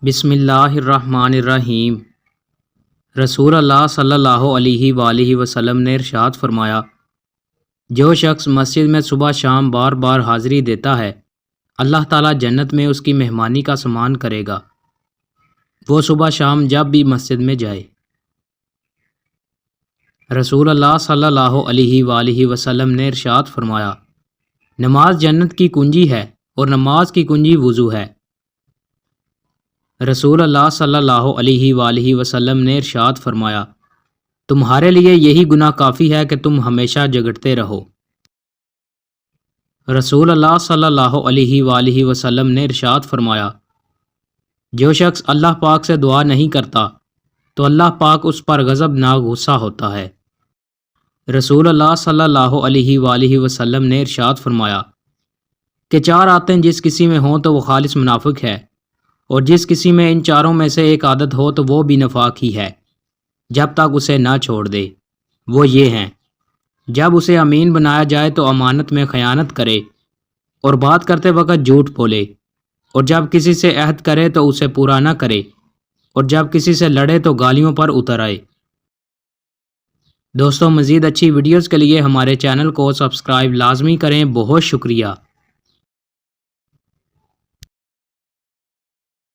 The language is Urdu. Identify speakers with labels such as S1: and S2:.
S1: بسم اللہ الرحمن الرحیم۔ رسول اللہ صلی اللہ علیہ وآلہ وسلم نے ارشاد فرمایا، جو شخص مسجد میں صبح شام بار بار حاضری دیتا ہے، اللہ تعالیٰ جنت میں اس کی مہمانی کا سامان کرے گا، وہ صبح شام جب بھی مسجد میں جائے۔ رسول اللہ صلی اللہ علیہ وآلہ وسلم نے ارشاد فرمایا، نماز جنت کی کنجی ہے اور نماز کی کنجی وضو ہے۔ رسول اللہ صلی اللہ علیہ وآلہ وسلم نے ارشاد فرمایا، تمہارے لیے یہی گناہ کافی ہے کہ تم ہمیشہ جگڑتے رہو۔ رسول اللہ صلی اللہ علیہ وآلہ وسلم نے ارشاد فرمایا، جو شخص اللہ پاک سے دعا نہیں کرتا تو اللہ پاک اس پر غضبناک غصہ ہوتا ہے۔ رسول اللہ صلی اللہ علیہ وآلہ وسلم نے ارشاد فرمایا کہ چار عادتیں جس کسی میں ہوں تو وہ خالص منافق ہے، اور جس کسی میں ان چاروں میں سے ایک عادت ہو تو وہ بھی نفاق ہی ہے جب تک اسے نہ چھوڑ دے۔ وہ یہ ہیں، جب اسے امین بنایا جائے تو امانت میں خیانت کرے اور بات کرتے وقت جھوٹ بولے، اور جب کسی سے عہد کرے تو اسے پورا نہ کرے، اور جب کسی سے لڑے تو گالیوں پر اتر آئے۔ دوستوں، مزید اچھی ویڈیوز کے لیے ہمارے چینل کو سبسکرائب لازمی کریں۔ بہت شکریہ۔